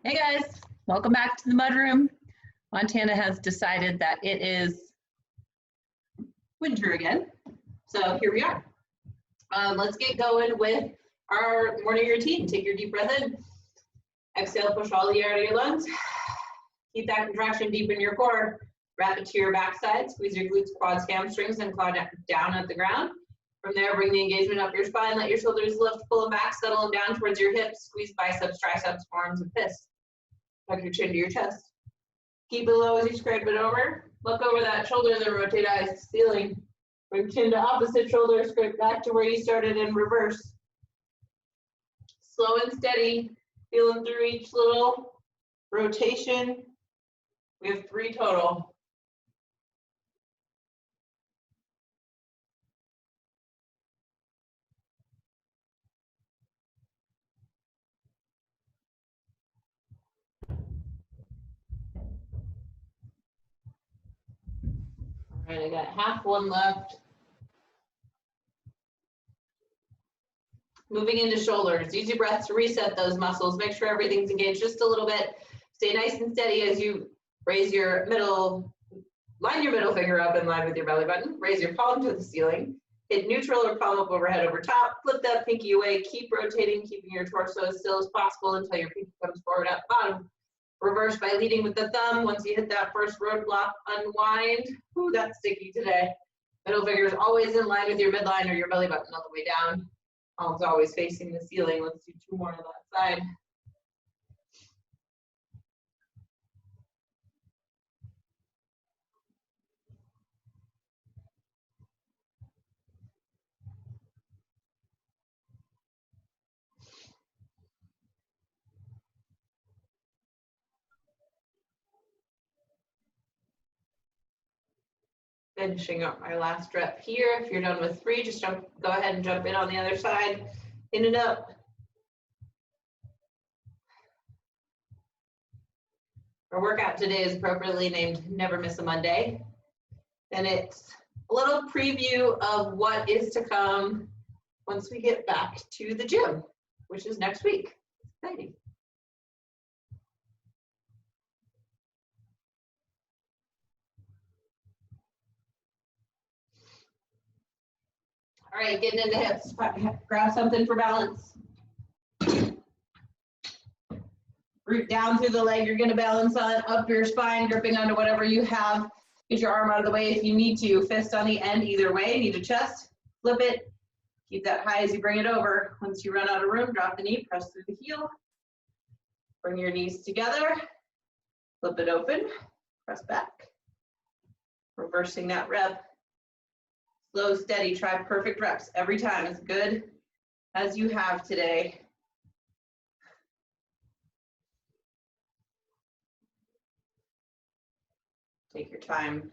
Hey guys, welcome back to the mudroom. Montana has decided that it is winter again, so here we are. Let's get going with our morning routine. Take your deep breath in. Exhale, push all the air out of your lungs. Keep that contraction deep in your core. Wrap it to your backside. Squeeze your glutes, quads, hamstrings, and claw down at the ground. From there, bring the engagement up your spine. Let your shoulders lift, pull them back, settle them down towards your hips. Squeeze biceps, triceps, forearms, and fists. Tuck your chin to your chest. Keep it low as you scrape it over. Look over that shoulder, then rotate eyes to the ceiling. Bring chin to opposite shoulder, scrape back to where you started in reverse. Slow and steady, feeling through each little rotation. We have 3 total. All right, I got half one left. Moving into shoulders. Use your breath to reset those muscles. Make sure everything's engaged just a little bit. Stay nice and steady as you raise your middle, line your middle finger up in line with your belly button. Raise your palm to the ceiling. Hit neutral or palm up overhead over top. Flip that pinky away. Keep rotating, keeping your torso as still as possible until your pinky comes forward at the bottom. Reverse by leading with the thumb. Once you hit that first roadblock, unwind. Ooh, that's sticky today. Middle finger is always in line with your midline or your belly button all the way down. Palms always facing the ceiling. Let's do 2 more on that side. Finishing up our last rep here. If you're done with 3, just go ahead and jump in on the other side. In and up. Our workout today is appropriately named Never Miss a Monday. And it's a little preview of what is to come once we get back to the gym, which is next week. Exciting. All right, getting into hips. Grab something for balance. Root down through the leg you're going to balance on, up your spine, gripping onto whatever you have. Get your arm out of the way if you need to. Fist on the end either way. Knee to chest. Flip it. Keep that high as you bring it over. Once you run out of room, drop the knee, press through the heel. Bring your knees together. Flip it open. Press back. Reversing that rep. Slow, steady, try perfect reps every time, as good as you have today. Take your time.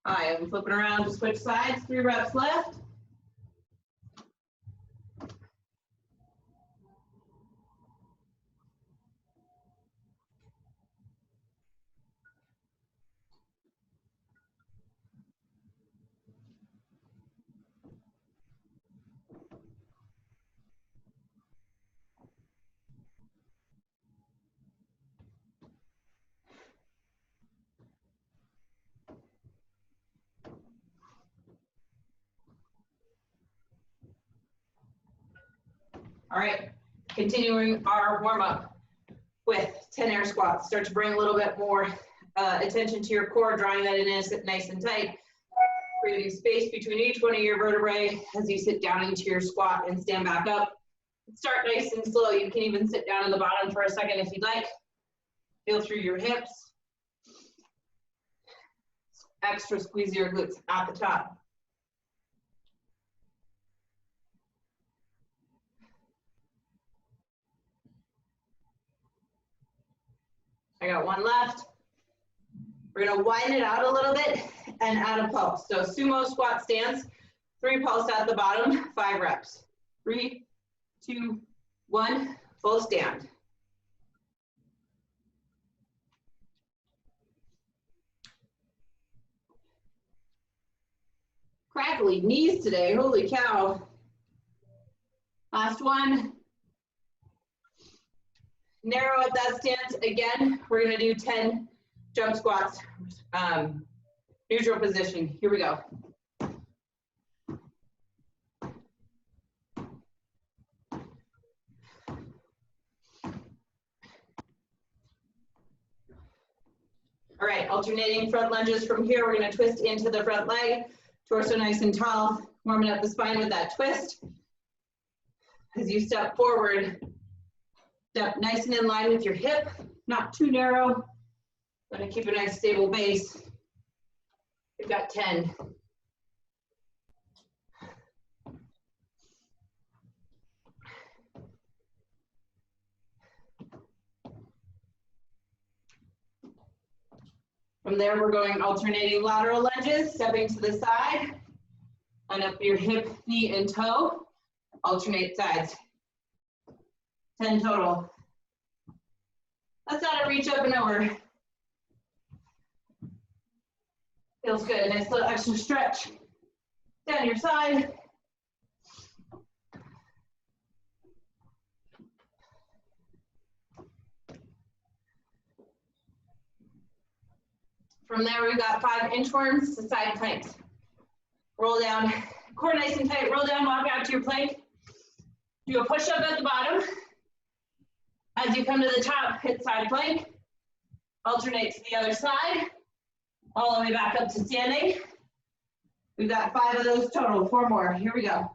I am flipping around to switch sides, 3 reps left. All right, continuing our warm-up with 10 air squats. Start to bring a little bit more attention to your core, drawing that in nice and tight, creating space between each one of your vertebrae as you sit down into your squat and stand back up. Start nice and slow. You can even sit down on the bottom for a second if you'd like. Feel through your hips. Extra squeeze your glutes at the top. I got 1 left. We're gonna widen it out a little bit and add a pulse. So sumo squat stance, 3 pulse at the bottom, 5 reps. 3, 2, 1, full stand. tackling knees today. Holy cow. Last one. Narrow at that stance. Again, we're going to do 10 jump squats. Neutral position. Here we go. All right, alternating front lunges from here. We're going to twist into the front leg, torso nice and tall, warming up the spine with that twist. As you step forward, step nice and in line with your hip, not too narrow. Going to keep a nice stable base. We've got 10. From there, we're going alternating lateral lunges, stepping to the side, line up your hip, knee, and toe, alternate sides. 10 total. Let's add a reach up and over. Feels good. Nice little extra stretch down your side. From there, we've got 5 inchworms to side planks. Roll down, core nice and tight, roll down, walk out to your plank. Do a push-up at the bottom. As you come to the top, hit side plank. Alternate to the other side. All the way back up to standing. We've got 5 of those total, 4 more. Here we go.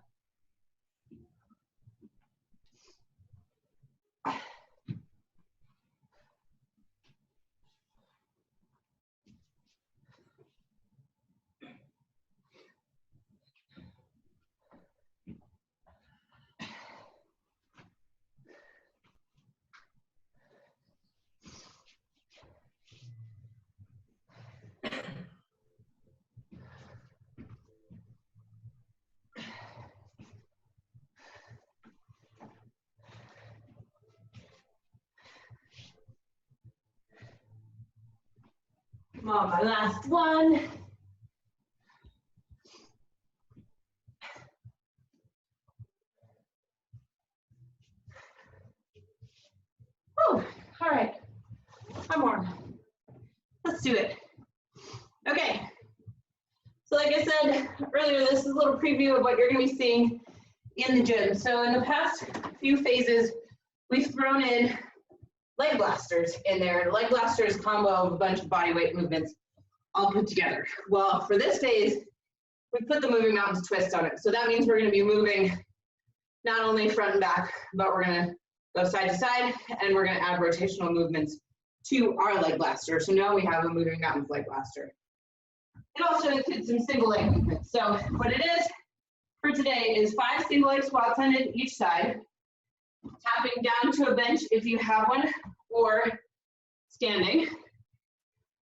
Come on, my last one. Oh, all right, I'm warm. Let's do it. Okay, so like I said earlier, this is a little preview of what you're gonna be seeing in the gym. So in the past few phases, we've thrown in leg blasters in there. Leg blasters combo of a bunch of body weight movements all put together. Well, for this phase, we put the moving mountains twist on it. So that means we're going to be moving not only front and back, but we're going to go side to side, and we're going to add rotational movements to our leg blaster. So now we have a moving mountains leg blaster. It also includes some single leg movements. So what it is for today is 5 single leg squats on each side, tapping down to a bench if you have one, or standing,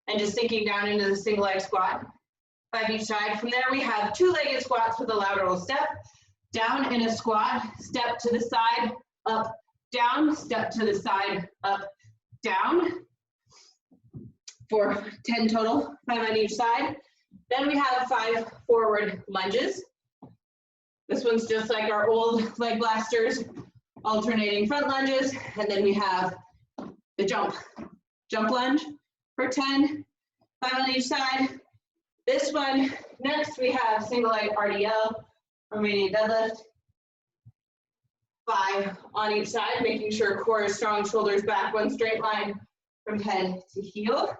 and just sinking down into the single leg squat, 5 each side. From there, we have 2-legged squats with a lateral step, down in a squat, step to the side, up, down, step to the side, up, down, for 10 total, 5 on each side. Then we have 5 forward lunges. This one's just like our old leg blasters, alternating front lunges, and then we have the jump lunge for 10, 5 on each side. This one, next we have single leg RDL, Romanian deadlift, 5 on each side, making sure core is strong, shoulders back, one straight line from head to heel.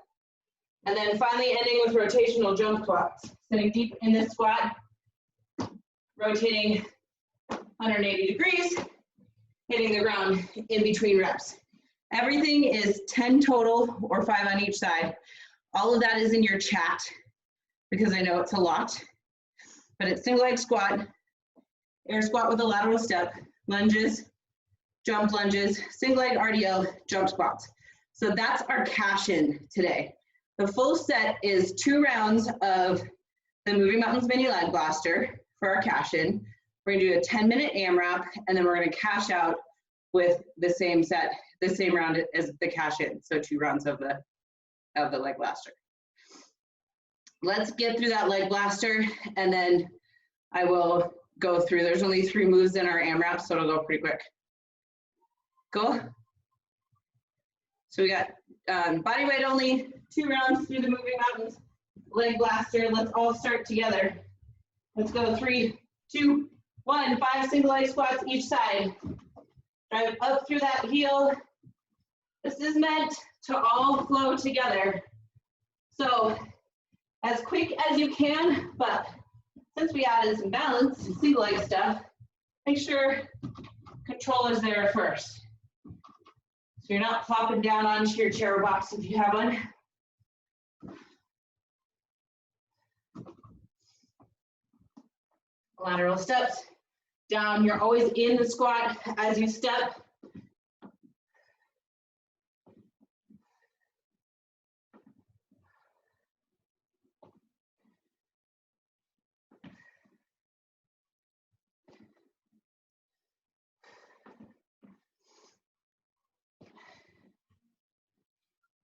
And then finally ending with rotational jump squats, sitting deep in this squat, rotating 180 degrees, hitting the ground in between reps. Everything is 10 total or 5 on each side. All of that is in your chat because I know it's a lot, but it's single leg squat, air squat with a lateral step, lunges, jump lunges, single leg RDL, jump squats. So that's our cash in today. The full set is 2 rounds of the Moving Mountains Mini Leg Blaster for our cash in. We're gonna do a 10-minute AMRAP, and then we're gonna cash out with the same set, the same round as the cash in. So 2 rounds of the leg blaster. Let's get through that leg blaster, and then I will go through. There's only 3 moves in our AMRAP, so it'll go pretty quick. Cool. So we got body weight only, 2 rounds through the moving mountains, leg blaster. Let's all start together. Let's go 3, 2, 1, 5 single leg squats each side. Drive up through that heel. This is meant to all flow together. So as quick as you can, but since we added some balance and single leg stuff, make sure control is there first. So you're not plopping down onto your chair box if you have one. Lateral steps down. You're always in the squat as you step.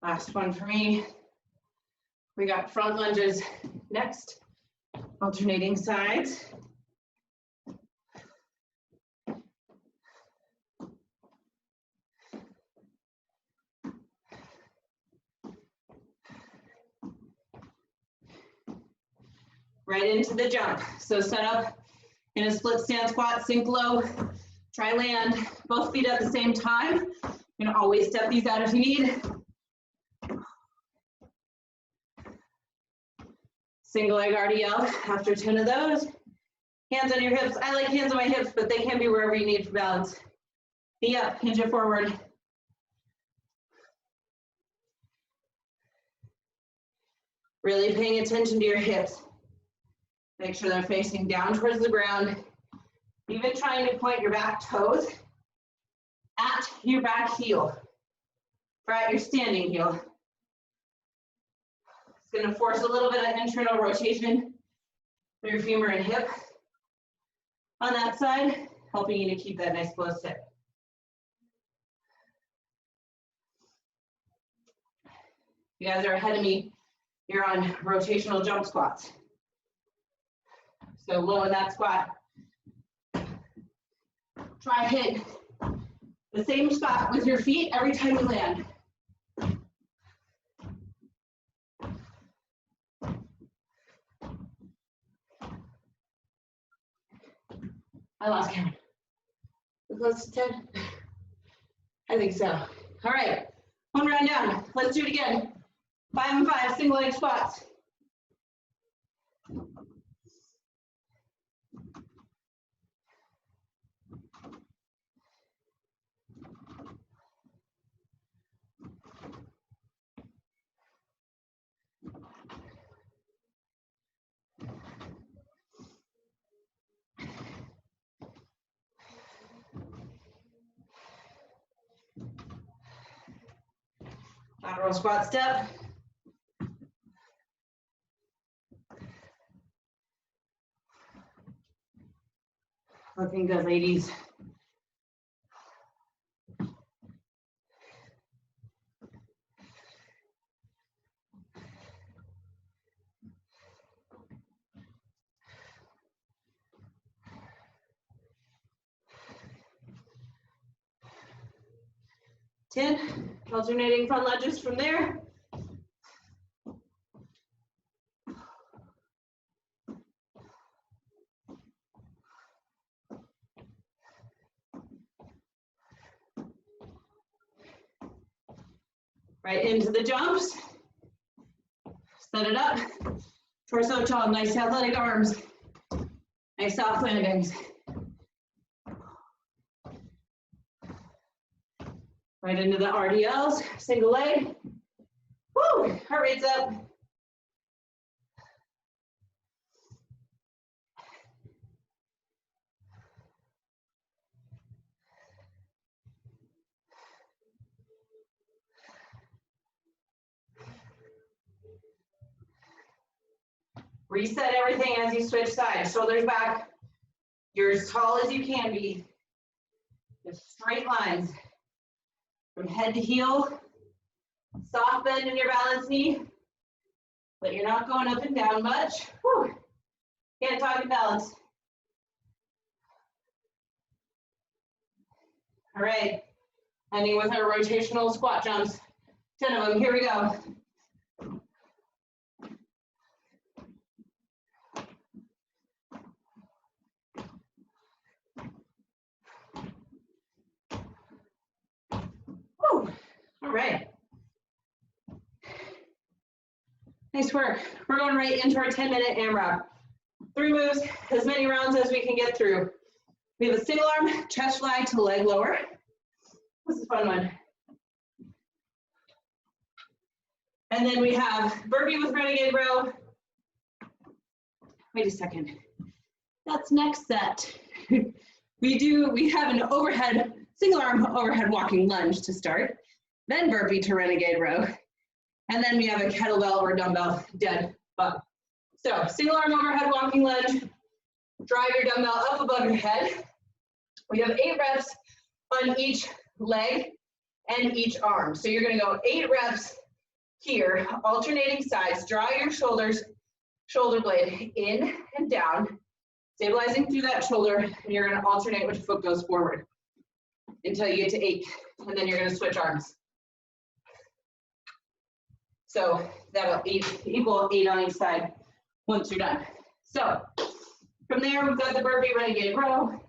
Last one for me. We got front lunges next, alternating sides. Right into the jump. So set up in a split stand squat, sink low, try land, both feet at the same time. You can always step these out if you need. Single leg RDL after 10 of those. Hands on your hips. I like hands on my hips, but they can be wherever you need for balance. Knee up, hinge it forward. Really paying attention to your hips. Make sure they're facing down towards the ground. Even trying to point your back toes at your back heel, or at your standing heel. It's going to force a little bit of internal rotation for your femur and hip on that side, helping you to keep that nice close hip. You guys are ahead of me. You're on rotational jump squats. So low in that squat. Try hit the same spot with your feet every time you land. I lost count. We're close to 10? I think so. All right, one round down. Let's do it again. 5 and 5 single leg squats. Lateral squat step. Looking good, ladies. Alternating front lunges from there. Right into the jumps. Set it up. Torso tall, nice athletic arms. Nice soft landings. Right into the RDLs, single leg. Woo, heart rate's up. Reset everything as you switch sides. Shoulders back. You're as tall as you can be. Just straight lines. From head to heel. Soft bend in your balance knee. But you're not going up and down much. Whew. Can't talk in balance. All right, ending with our rotational squat jumps. 10 of them, here we go. Woo. All right. Nice work. We're going right into our 10-minute AMRAP. 3 moves, as many rounds as we can get through. We have a single arm chest fly to leg lower. This is a fun one. And then we have burpee with renegade row. Wait a second. That's next set. We have an overhead, single arm overhead walking lunge to start, then burpee to renegade row. And then we have a kettlebell or dumbbell dead bug. So single arm overhead walking lunge, drive your dumbbell up above your head. We have 8 reps on each leg and each arm. So you're gonna go 8 reps here, alternating sides. Draw your shoulders, shoulder blade in and down, stabilizing through that shoulder, and you're gonna alternate which foot goes forward until you get to 8, and then you're gonna switch arms. So that'll equal 8 on each side once you're done. So from there, we've got the burpee renegade row.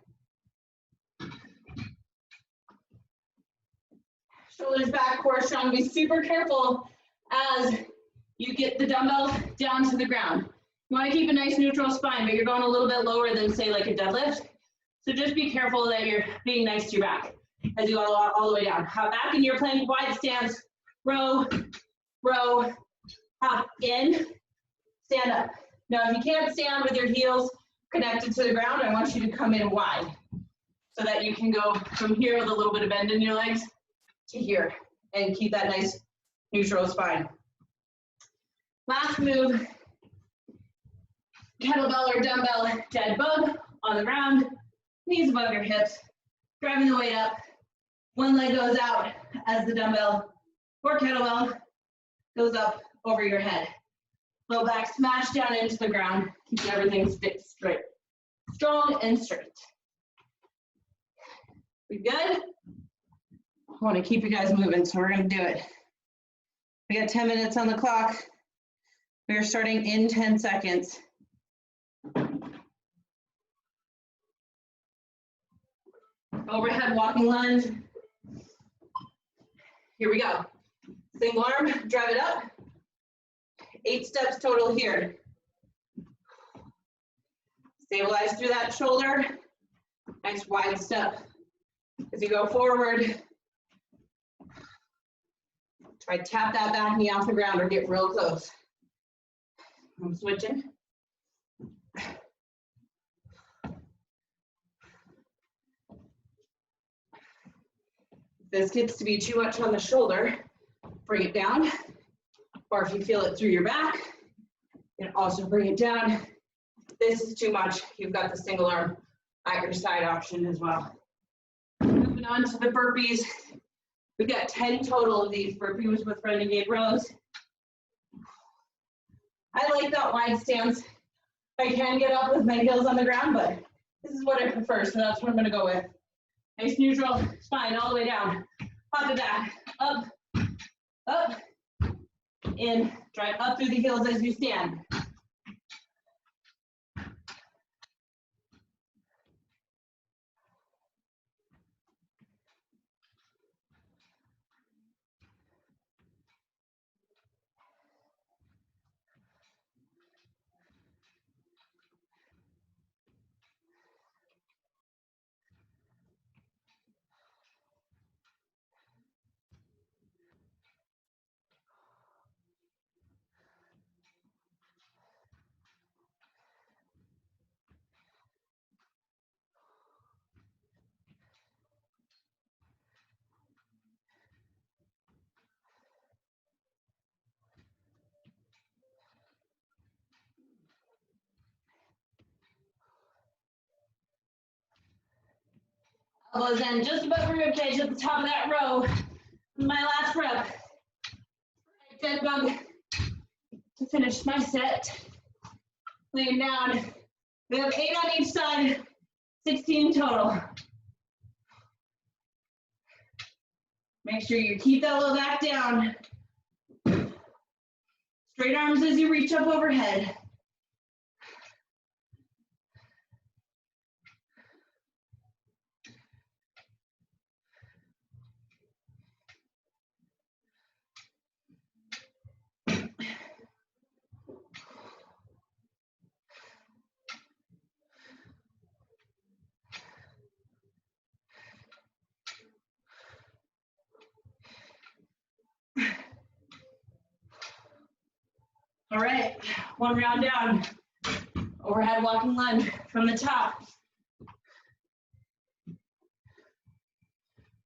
Shoulders back, core strong. Be super careful as you get the dumbbell down to the ground. You want to keep a nice neutral spine, but you're going a little bit lower than, say, like a deadlift. So just be careful that you're being nice to your back as you go all the way down. Hop back into your plank wide stance. Row, row, hop in, stand up. Now, if you can't stand with your heels connected to the ground, I want you to come in wide so that you can go from here with a little bit of bend in your legs to here and keep that nice neutral spine. Last move, kettlebell or dumbbell dead bug on the ground, knees above your hips, driving the weight up. One leg goes out as the dumbbell or kettlebell goes up over your head. Low back smash down into the ground, keep everything straight, strong and straight. We good? I want to keep you guys moving, so we're going to do it. We got 10 minutes on the clock. We are starting in 10 seconds. Overhead walking lunge. Here we go. Single arm, drive it up. 8 steps total here. Stabilize through that shoulder. Nice wide step. As you go forward, try to tap that back knee off the ground or get real close. I'm switching. If this gets to be too much on the shoulder, bring it down. Or if you feel it through your back, you can also bring it down. If this is too much, you've got the single arm at your side option as well. Moving on to the burpees. We've got 10 total of these burpees with renegade rows. I like that wide stance. I can get up with my heels on the ground, but this is what I prefer, so that's what I'm gonna go with. Nice neutral spine all the way down. Pop it back, up, up, in, drive up through the heels as you stand. Elbows in just above the rib cage at the top of that row. My last rep. Dead bug to finish my set. Laying down. We have 8 on each side, 16 total. Make sure you keep that low back down. Straight arms as you reach up overhead. All right, one round down. Overhead walking lunge from the top.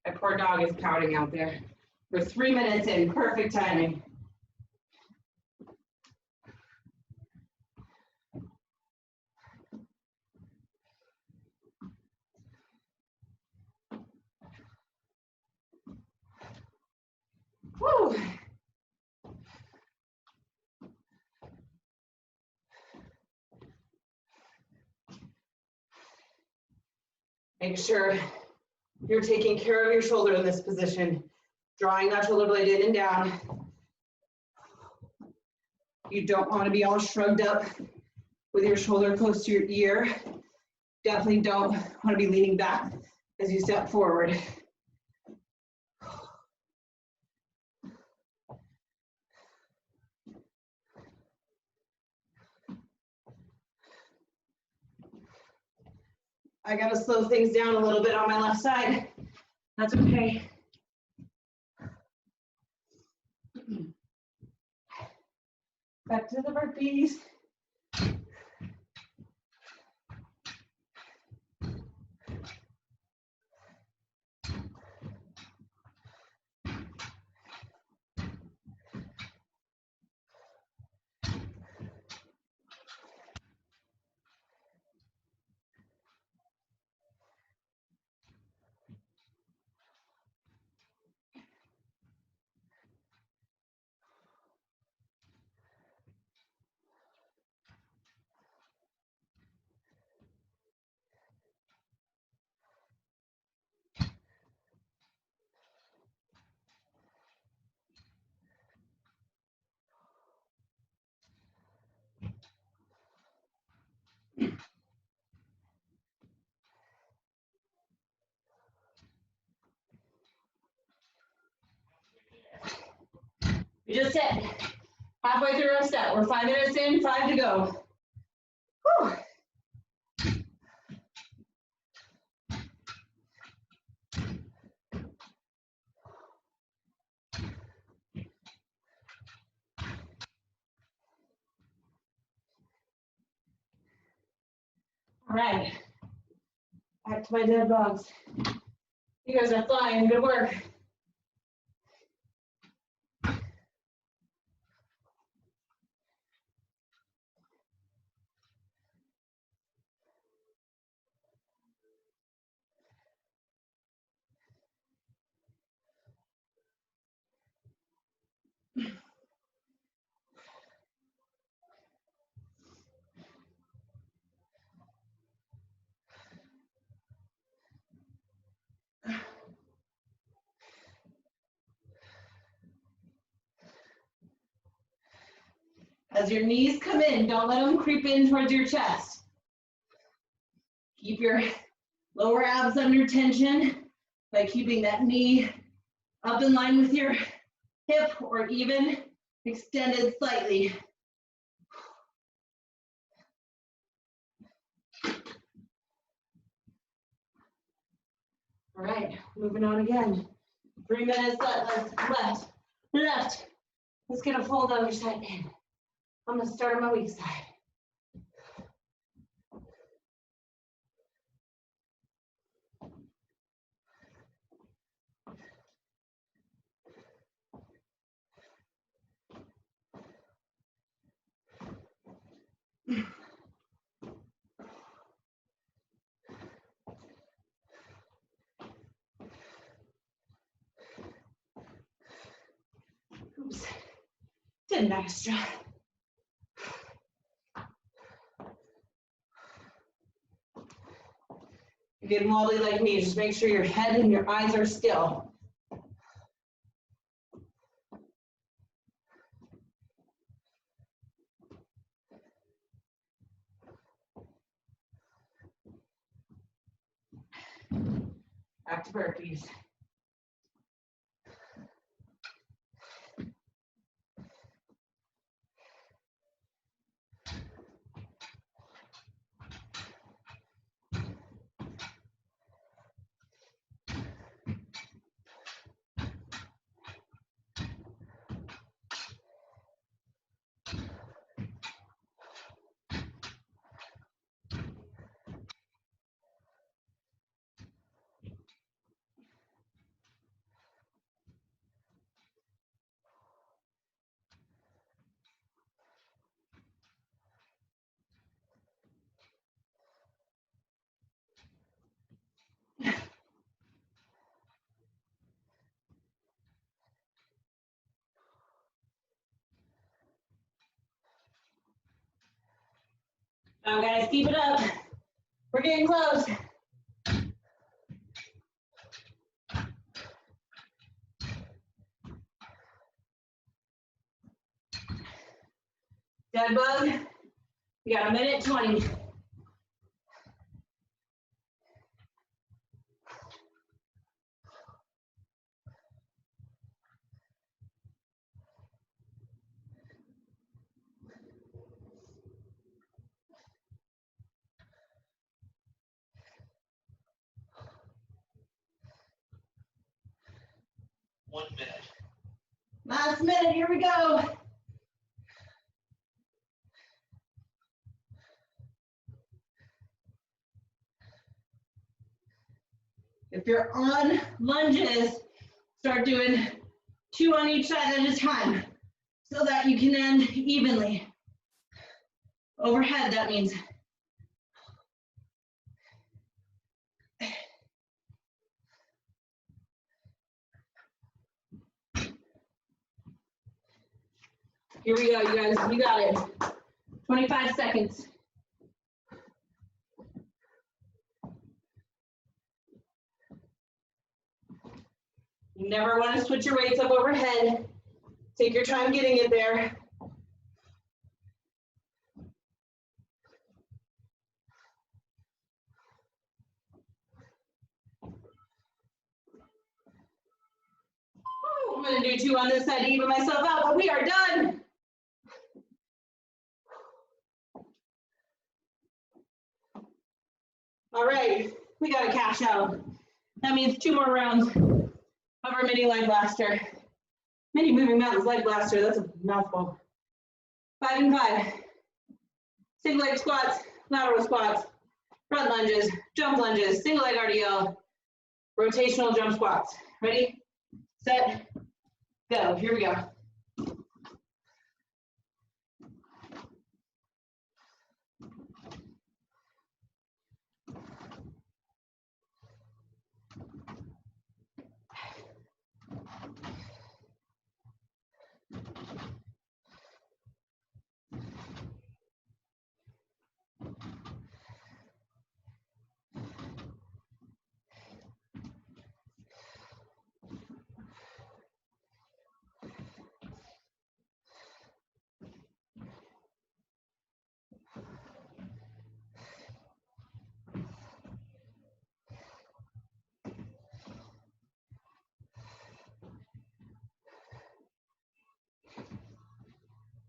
My poor dog is pouting out there. We're 3 minutes in, perfect timing. Woo! Make sure you're taking care of your shoulder in this position, drawing that shoulder blade in and down. You don't want to be all shrugged up with your shoulder close to your ear. Definitely don't want to be leaning back as you step forward. I gotta slow things down a little bit on my left side. That's okay. Back to the burpees. We just hit halfway through our set. We're 5 minutes in, 5 to go. Whew. All right, back to my dead bugs. You guys are flying, good work. As your knees come in, don't let them creep in towards your chest. Keep your lower abs under tension by keeping that knee up in line with your hip or even extended slightly. All right, moving on again. 3 minutes left. Let's get a full other side in. I'm gonna start on my weak side. Oops, did an extra. You're getting wobbly like me, just make sure your head and your eyes are still. Back to burpees. Now guys, keep it up. We're getting close. Deadbug, we got 1:20. Last minute, here we go. If you're on lunges, start doing 2 on each side at a time so that you can end evenly. Overhead, that means. Here we go, you guys, you got it. 25 seconds. You never want to switch your weights up overhead. Take your time getting it there. I'm going to do 2 on this side to even myself out, but we are done. All right, we got to cash out. That means 2 more rounds of our mini leg blaster. Mini moving mountains leg blaster, that's a mouthful. 5 and 5. Single leg squats, lateral squats, front lunges, jump lunges, single leg RDL, rotational jump squats. Ready, set, go. Here we go.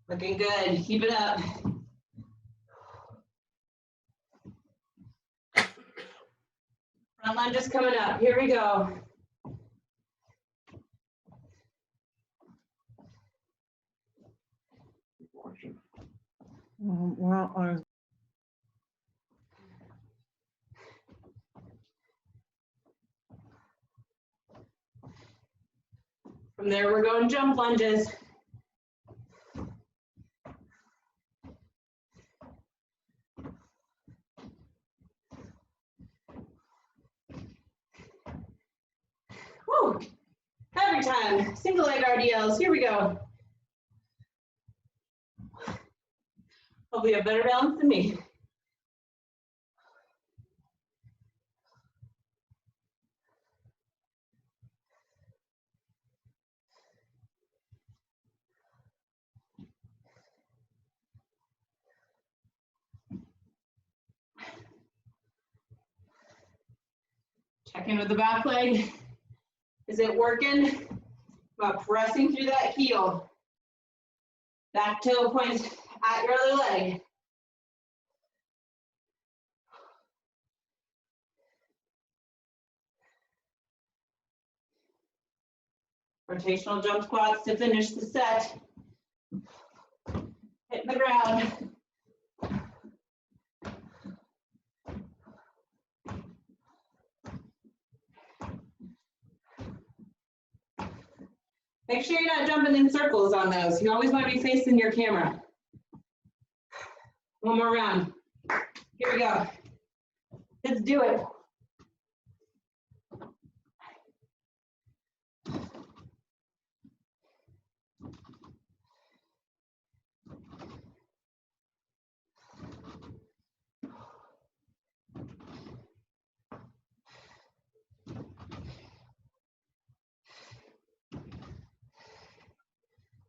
Looking good, keep it up. Front lunges coming up, here we go. From there, we're going jump lunges. Woo! Every time, single leg RDLs, here we go. Hopefully you have better balance than me. Check in with the back leg. Is it working? About pressing through that heel. Back toe points at your other leg. Rotational jump squats to finish the set. Hit the ground. Make sure you're not jumping in circles on those. You always want to be facing your camera. One more round. Here we go. Let's do it.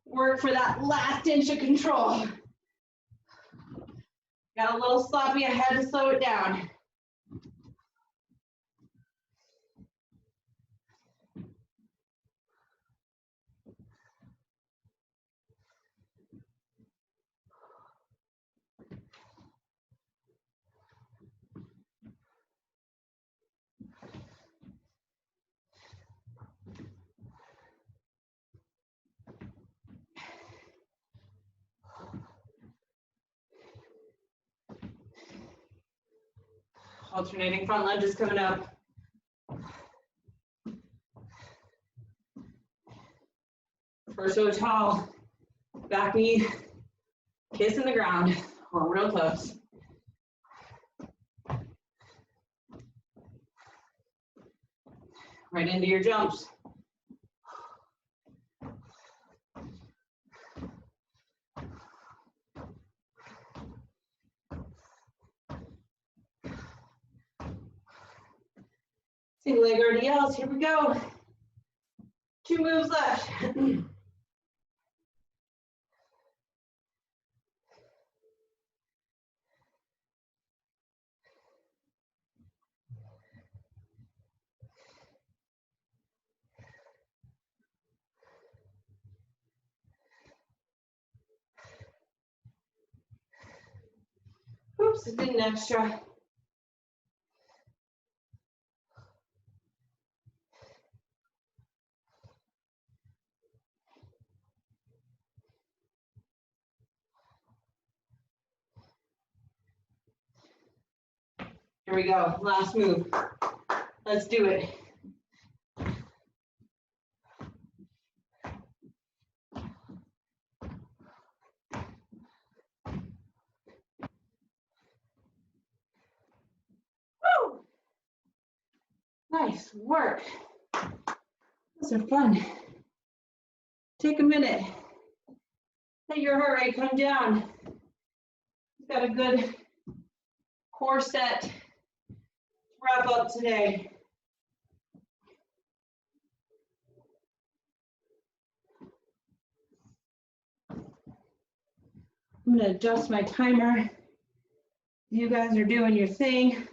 Work for that last inch of control. Got a little sloppy, I had to slow it down. Alternating front lunges coming up. First toe tall, back knee kissing the ground, or real close. Right into your jumps. Single leg RDLs, here we go. 2 moves left. Oops, it did an extra. Here we go, last move. Let's do it. Woo! Nice work. Those are fun. Take a minute. Let your heart rate come down. You've got a good core set to wrap up today. I'm gonna adjust my timer. You guys are doing your thing.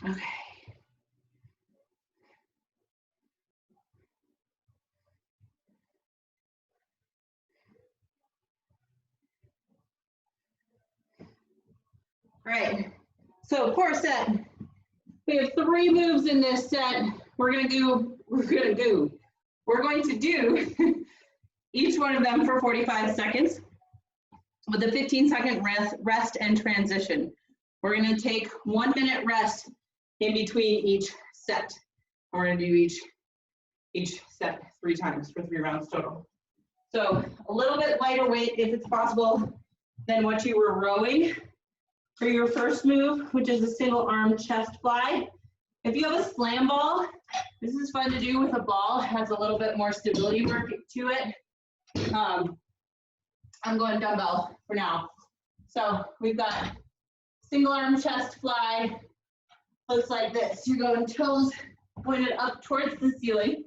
Okay. All right, so core set. We have 3 moves in this set. We're going to do each one of them for 45 seconds with a 15-second rest and transition. We're going to take 1 minute rest in between each set. We're going to do each set 3 times for 3 rounds total. So a little bit lighter weight if it's possible than what you were rowing for your first move, which is a single arm chest fly. If you have a slam ball, this is fun to do with a ball. It has a little bit more stability work to it. I'm going dumbbell for now. So we've got single arm chest fly. Looks like this. You're going toes pointed up towards the ceiling.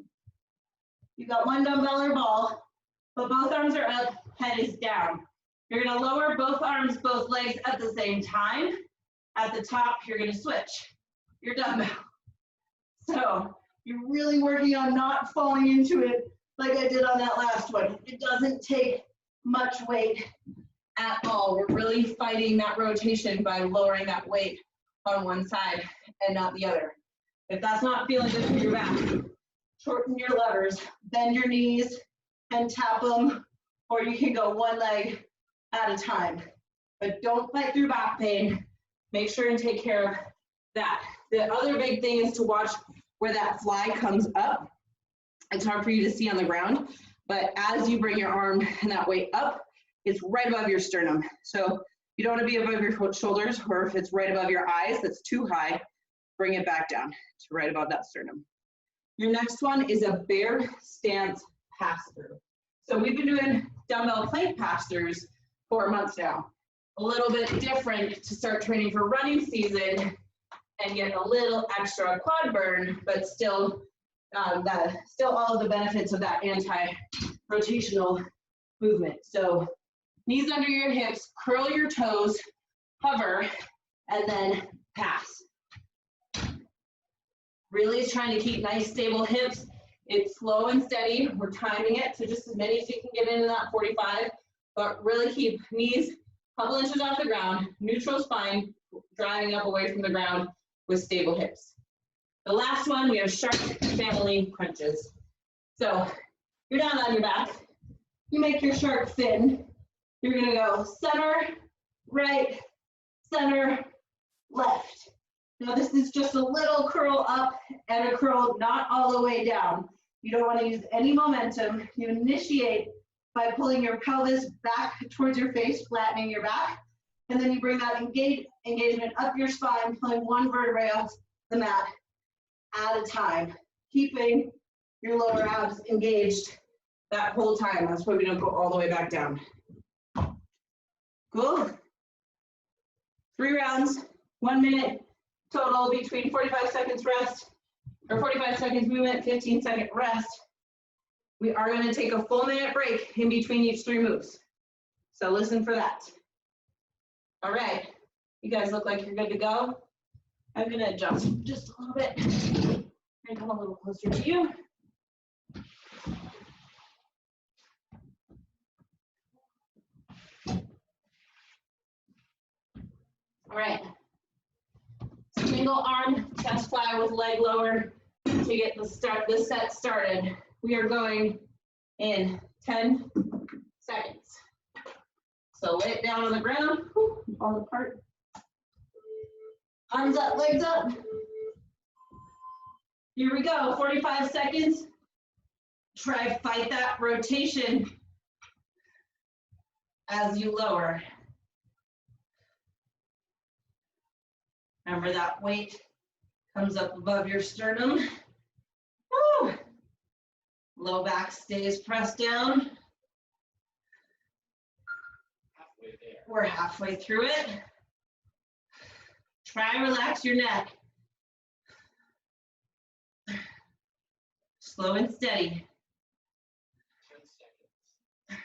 You got one dumbbell or ball, but both arms are up, head is down. You're gonna lower both arms, both legs at the same time. At the top, you're gonna switch your dumbbell. So you're really working on not falling into it like I did on that last one. It doesn't take much weight at all. We're really fighting that rotation by lowering that weight on one side and not the other. If that's not feeling good for your back, shorten your levers, bend your knees and tap them, or you can go one leg at a time. But don't fight through back pain. Make sure and take care of that. The other big thing is to watch where that fly comes up. It's hard for you to see on the ground, but as you bring your arm and that weight up, it's right above your sternum. So you don't want to be above your shoulders, or if it's right above your eyes, that's too high, bring it back down to right above that sternum. Your next one is a bear stance pass-through. So we've been doing dumbbell plank pass-throughs for months now. A little bit different to start training for running season and get a little extra quad burn, but still all of the benefits of that anti-rotational movement. So knees under your hips, curl your toes, hover, and then pass. Really trying to keep nice stable hips. It's slow and steady. We're timing it, so just as many as you can get into that 45, but really keep knees a couple inches off the ground, neutral spine, driving up away from the ground with stable hips. The last one, we have shark family crunches. So you're down on your back. You make your shark fin. You're gonna go center, right, center, left. Now this is just a little curl up and a curl not all the way down. You don't want to use any momentum. You initiate by pulling your pelvis back towards your face, flattening your back, and then you bring that engagement up your spine, pulling one vertebrae off the mat at a time, keeping your lower abs engaged that whole time. That's why we don't go all the way back down. Cool. 3 rounds, 1 minute total between 45 seconds rest, or 45 seconds movement, 15-second rest. We are going to take a full minute break in between each 3 moves. So listen for that. All right, you guys look like you're good to go. I'm going to adjust just a little bit and come a little closer to you. All right. Single arm chest fly with leg lower to get the set started. We are going in 10 seconds. So lay it down on the ground, fall apart. Arms up, legs up. Here we go, 45 seconds. Try fight that rotation as you lower. Remember that weight comes up above your sternum. Woo. Low back stays pressed down. We're halfway through it. Try and relax your neck. Slow and steady. 10 seconds.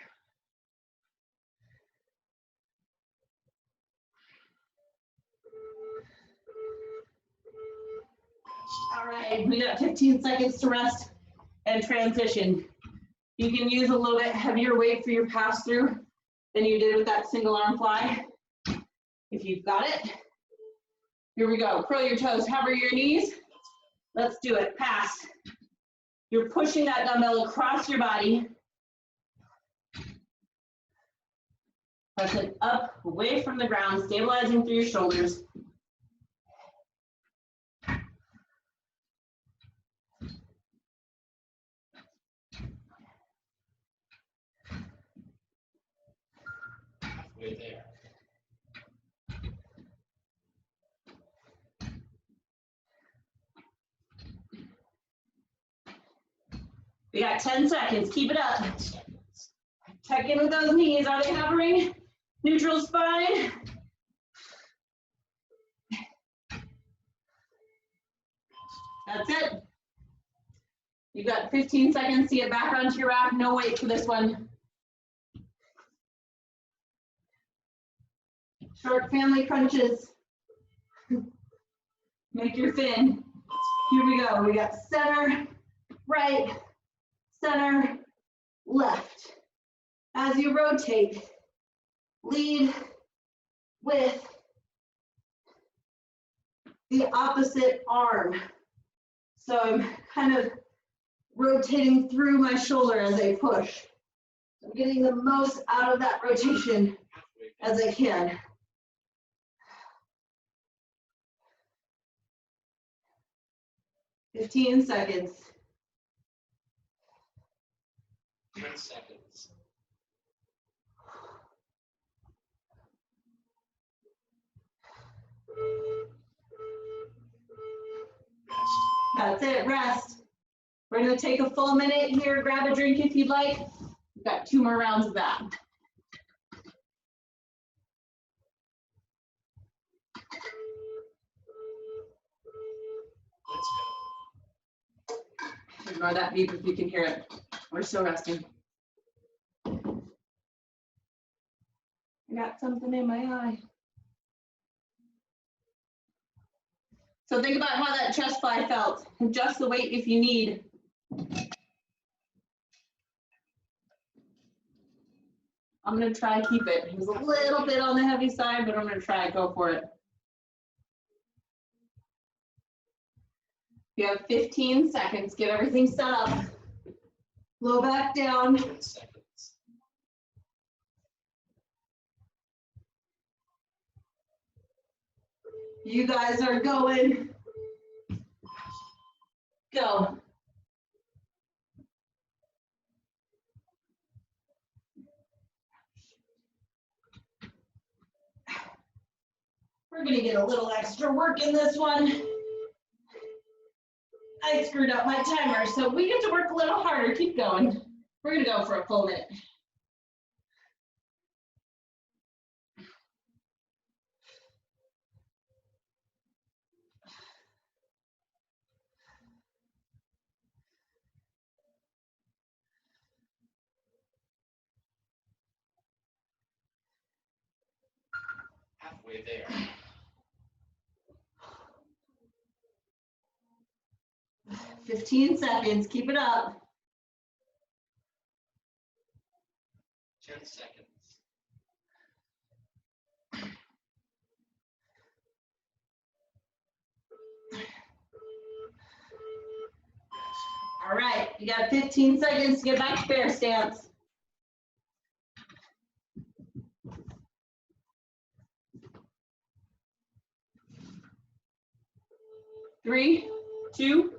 All right, we got 15 seconds to rest and transition. You can use a little bit heavier weight for your pass through than you did with that single arm fly, if you've got it. Here we go, curl your toes, hover your knees. Let's do it, pass. You're pushing that dumbbell across your body. Press it up, away from the ground, stabilizing through your shoulders. Halfway there. We got 10 seconds, keep it up. Check in with those knees, are they hovering? Neutral spine. That's it. You've got 15 seconds to get back onto your rack. No weight for this one. Short family crunches. Make your fin. Here we go. We got center, right, center, left. As you rotate, lead with the opposite arm. So I'm kind of rotating through my shoulder as I push. I'm getting the most out of that rotation as I can. $15 seconds. 10 seconds. That's it, rest. We're gonna take a full minute here, grab a drink if you'd like. We've got 2 more rounds of that. Let's go. Ignore that beep if you can hear it. We're still resting. I got something in my eye. So think about how that chest fly felt. Adjust the weight if you need. I'm gonna try and keep it. It was a little bit on the heavy side, but I'm gonna try and go for it. You have 15 seconds. Get everything set up. Low back down. 10 seconds. You guys are going. Go. We're gonna get a little extra work in this one. I screwed up my timer, so we get to work a little harder. Keep going. We're gonna go for a full minute. Halfway there. 15 seconds, keep it up. 10 seconds. All right, you got 15 seconds to get back to bear stance. Three, 2,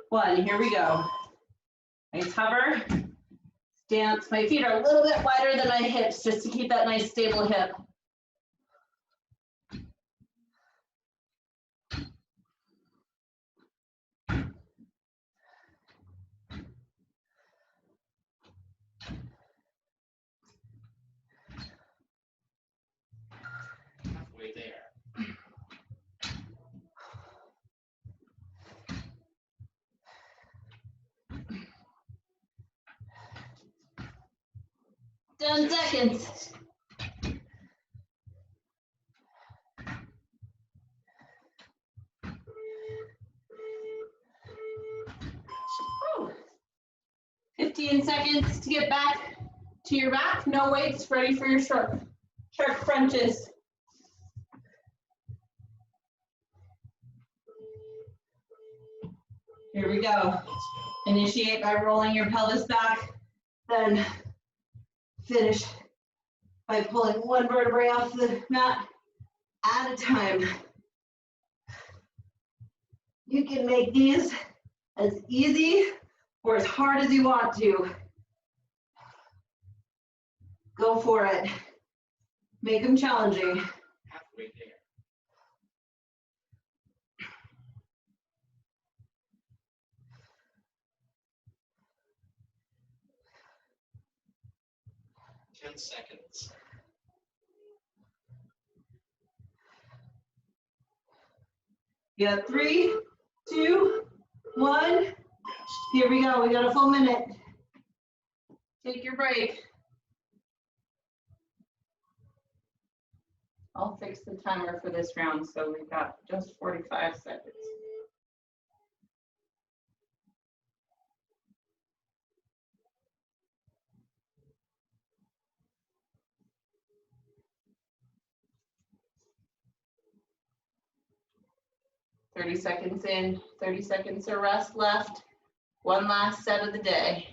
1, here we go. Nice hover, stance. My feet are a little bit wider than my hips just to keep that nice stable hip. Halfway there. Ten seconds. Whew. 15 seconds to get back to your back. No weights, ready for your sharp crunches. Here we go. Initiate by rolling your pelvis back, then finish by pulling one vertebrae off the mat at a time. You can make these as easy or as hard as you want to. Go for it. Make them challenging. Halfway there. 10 seconds. You got 3, 2, 1. Rest. Here we go, we got a full minute. Take your break. I'll fix the timer for this round, so we've got just 45 seconds. Thirty seconds in, 30 seconds of rest left. One last set of the day.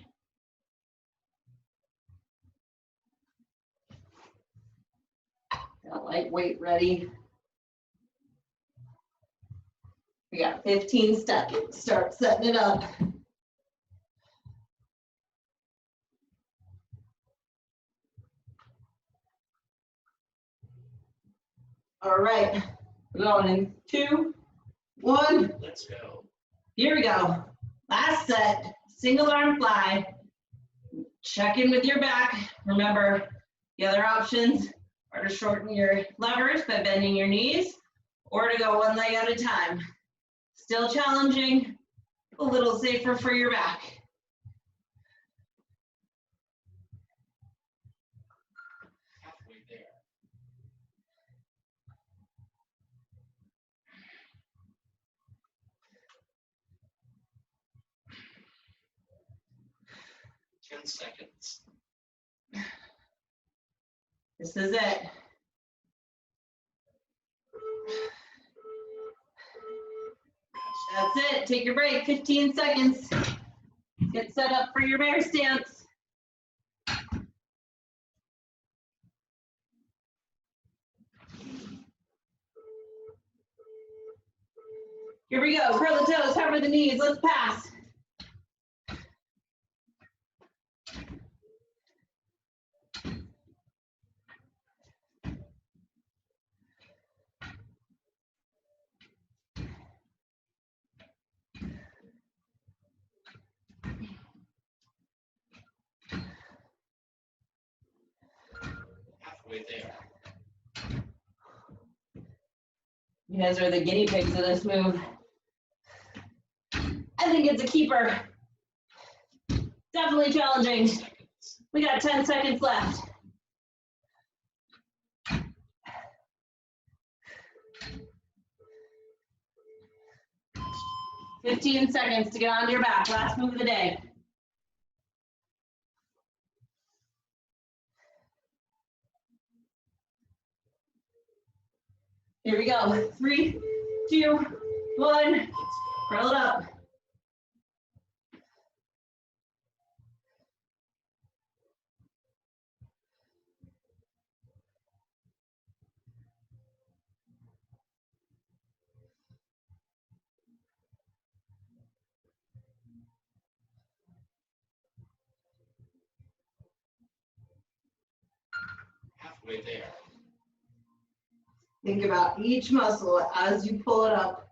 Got lightweight ready. We got 15 seconds. Start setting it up. All right, we're going in 2, 1. Let's go. Here we go. Last set, single arm fly. Check in with your back. Remember, the other options are to shorten your levers by bending your knees or to go one leg at a time. Still challenging, a little safer for your back. Halfway there. Ten seconds. This is it. That's it. Take your break. 15 seconds. Get set up for your bear stance. Here we go. Curl the toes, hover the knees. Let's pass. Halfway there. You guys are the guinea pigs of this move. I think it's a keeper. Definitely challenging. Seconds. We got 10 seconds left. $15 seconds to get onto your back. Last move of the day. Here we go. 3, 2, 1. Let's go. Curl it up. Halfway there. Think about each muscle as you pull it up.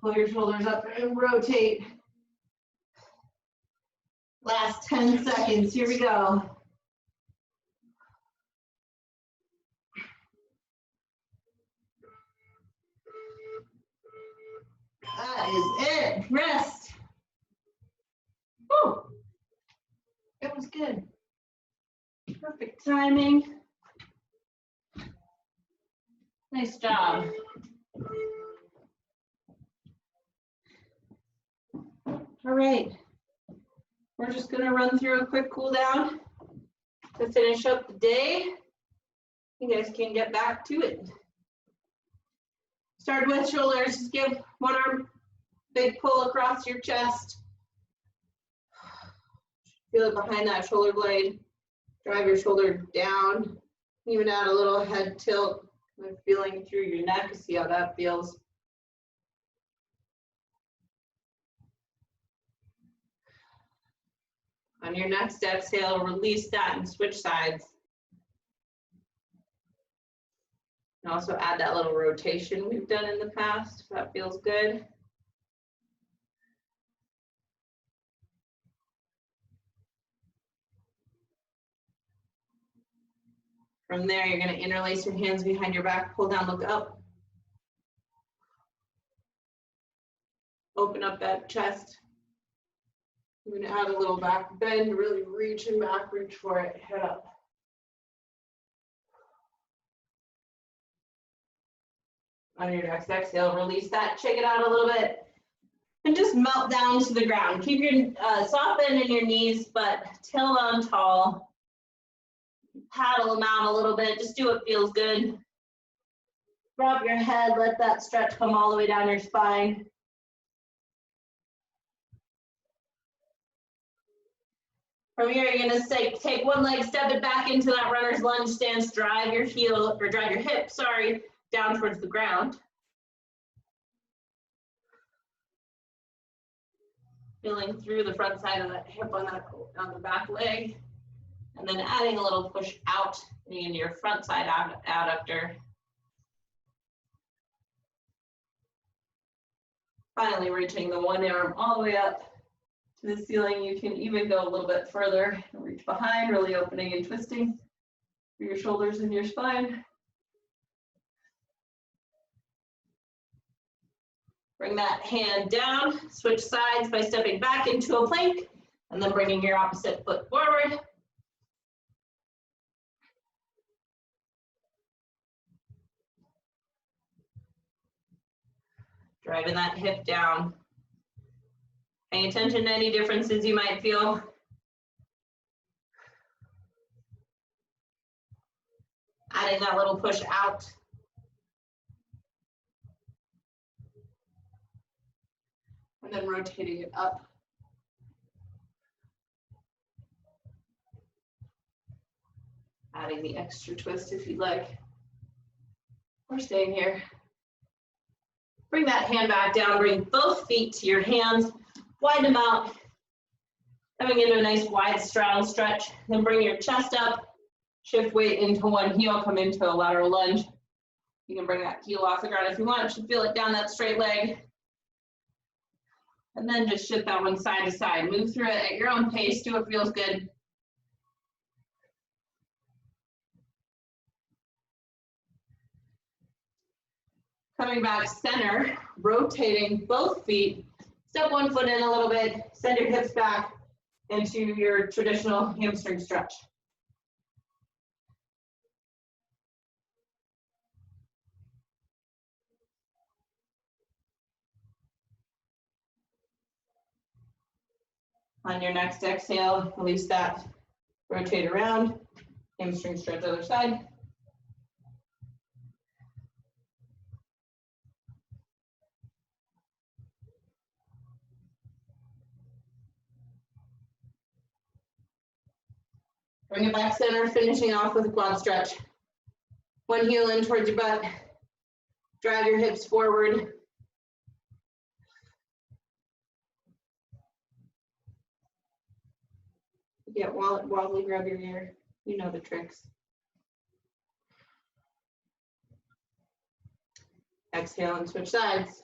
Pull your shoulders up and rotate. Last 10 seconds. Here we go. That is it. Rest. Woo. It was good. Perfect timing. Nice job. All right. We're just going to run through a quick cool down to finish up the day. You guys can get back to it. Start with shoulders. Just give one arm big pull across your chest. Feel it behind that shoulder blade. Drive your shoulder down. Even add a little head tilt. And feeling through your neck. See how that feels. On your next exhale, release that and switch sides. And also add that little rotation we've done in the past, if that feels good. From there, you're going to interlace your hands behind your back, pull down, look up. Open up that chest. I'm gonna add a little back bend, really reaching back, reach for it, head up. On your next exhale, release that, shake it out a little bit, and just melt down to the ground. Keep your soft bend in your knees, but tailbone on tall. Paddle them out a little bit, just do what feels good. Drop your head, let that stretch come all the way down your spine. From here, you're gonna take one leg, step it back into that runner's lunge stance, drive your heel, or drive your hip, sorry, down towards the ground. Feeling through the front side of that hip on the back leg. And then adding a little push out into your front side adductor. Finally reaching the one arm all the way up to the ceiling. You can even go a little bit further and reach behind, really opening and twisting through your shoulders and your spine. Bring that hand down, switch sides by stepping back into a plank, and then bringing your opposite foot forward. Driving that hip down. Paying attention to any differences you might feel. Adding that little push out. And then rotating it up. Adding the extra twist if you'd like. Or staying here. Bring that hand back down, bring both feet to your hands, widen them out, coming into a nice wide strong stretch. Then bring your chest up, shift weight into one heel, come into a lateral lunge. You can bring that heel off the ground if you want. You should feel it down that straight leg. And then just shift that one side to side. Move through it at your own pace, do what feels good. Coming back center, rotating both feet. Step one foot in a little bit, send your hips back into your traditional hamstring stretch. On your next exhale, release that, rotate around, hamstring stretch other side. Bring it back center, finishing off with a quad stretch. One heel in towards your butt. Drive your hips forward. Get wobbly, grab your ear. You know the tricks. Exhale and switch sides.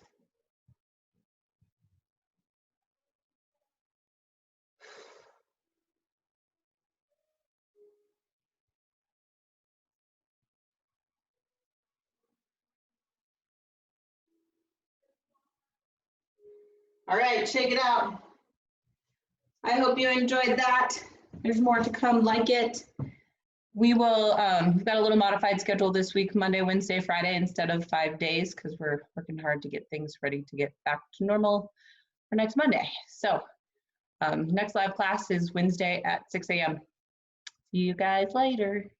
All right, shake it out. I hope you enjoyed that. There's more to come like it. We will, we've got a little modified schedule this week, Monday, Wednesday, Friday, instead of 5 days, because we're working hard to get things ready to get back to normal for next Monday. So next live class is Wednesday at 6 a.m. See you guys later.